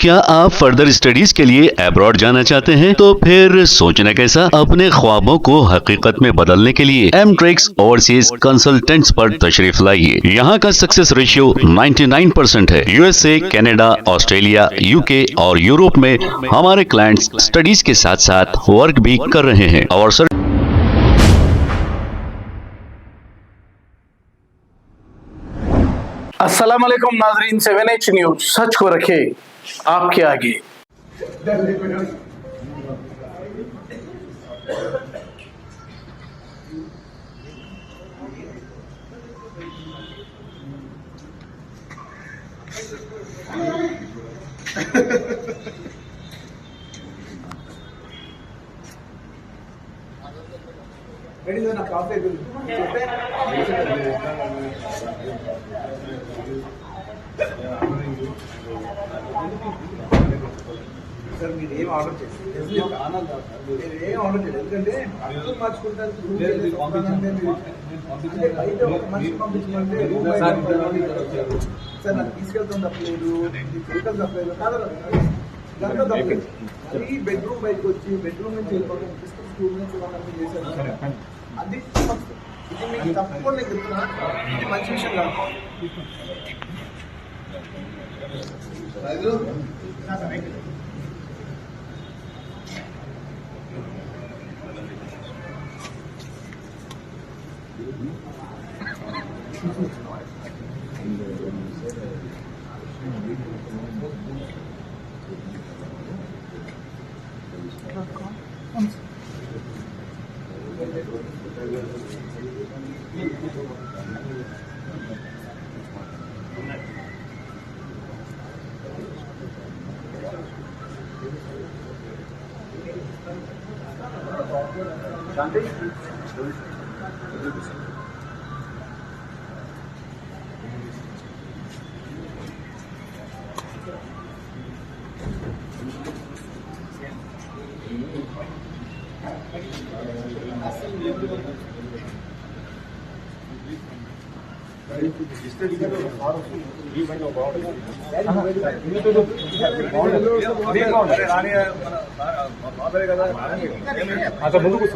क्या आप further studies के लिए अब्रॉड जाना चाहते हैं? तो फिर सोचना कैसा, अपने ख्वाबों को हकीकत में बदलने के लिए एमट्रिक्स ओवरसीज कंसल्टेंट्स पर तशरीफ लाइए। यहाँ का सक्सेस रेशियो 99% है। यूएसए, कनाडा, ऑस्ट्रेलिया, यूके और यूरोप में हमारे क्लाइंट्स स्टडीज के साथ साथ वर्क भी कर रहे हैं और अस्सलाम वालेकुम नाजरीन, 7H न्यूज सच को रखे आपके आगे। సార్ మీరు ఏం ఆర్డర్ చేస్తారు? ఏం ఆర్డర్ చేయలేదు, ఎందుకంటే అర్థం మార్చుకుంటారు. అంటే బయట ఒక మనిషి పంపించమంటే సార్ నాకు తీసుకెళ్తాం తప్పలేదు, వెహికల్ తప్పలేదు కాదు, దాంట్లో తప్పలేదు. మరీ బెడ్రూమ్ బయటకు వచ్చి బెడ్రూమ్ నుంచి వెళ్ళిపోవడం, స్కూల్ నుంచి వాళ్ళని చేశారు. అది ఇది మీకు తప్పకుండా నేను చెప్తున్నా, ఇది మంచి విషయం కాదు. ముందుకు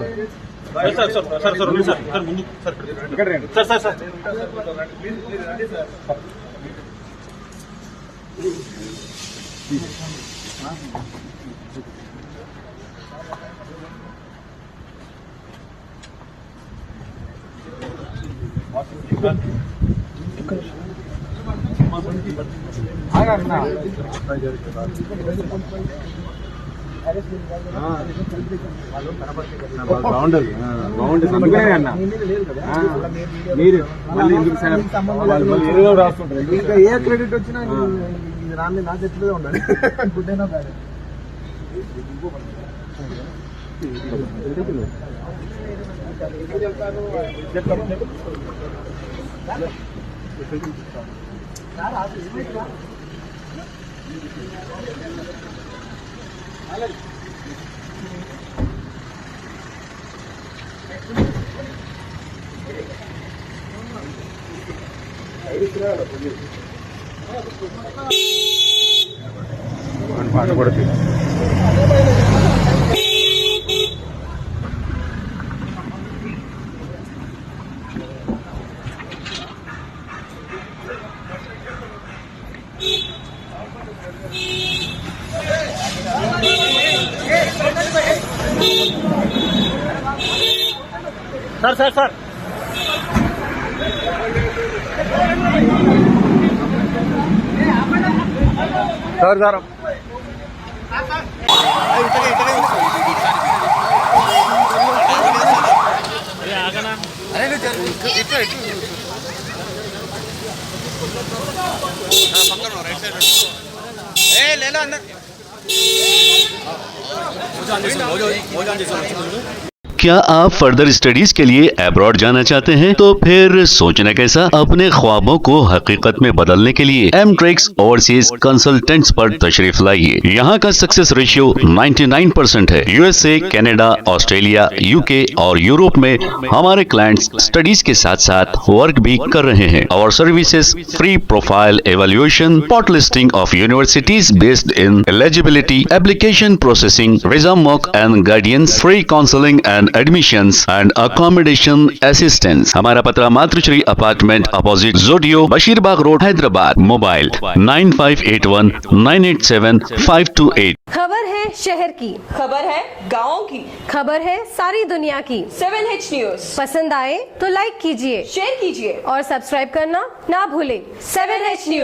బాగుండదు అందుకనే అన్న మీరు మళ్ళీ ఎందుకు రాస్తుంటారు. ఇంకా ఏ క్రెడిట్ వచ్చినా రాని నా చేతిలో ఉండాలి. గుడ్ అయినా బ్యాడ్ పాట కూడా sir sir sir sir sir क्या आप फर्दर स्टडीज के लिए अब्रॉड जाना चाहते हैं? तो फिर सोचना कैसा? अपने ख्वाबों को हकीकत में बदलने के लिए एमट्रिक्स ओवरसीज कंसल्टेंट्स पर तशरीफ लाइए। यहाँ का सक्सेस रेशियो 99% है। यूएसए, कनाडा, ऑस्ट्रेलिया, यूके और यूरोप में हमारे क्लाइंट्स स्टडीज के साथ साथ वर्क भी कर रहे हैं। और सर्विसेज फ्री प्रोफाइल एवेल्युएशन, पॉट listing of universities based in eligibility, application processing, visa mock and guidance, free counselling and admissions and accommodation assistance. हमारा पता मातृश्री अपार्टमेंट अपोजिट जोडियो, बशीरबाग रोड, हैदराबाद। मोबाइल 9581987528। खबर है शहर की, खबर है गाँव की, खबर है सारी दुनिया की। 7H न्यूज पसंद आए तो लाइक कीजिए, शेयर कीजिए और सब्सक्राइब करना ना भूलें। 7H news.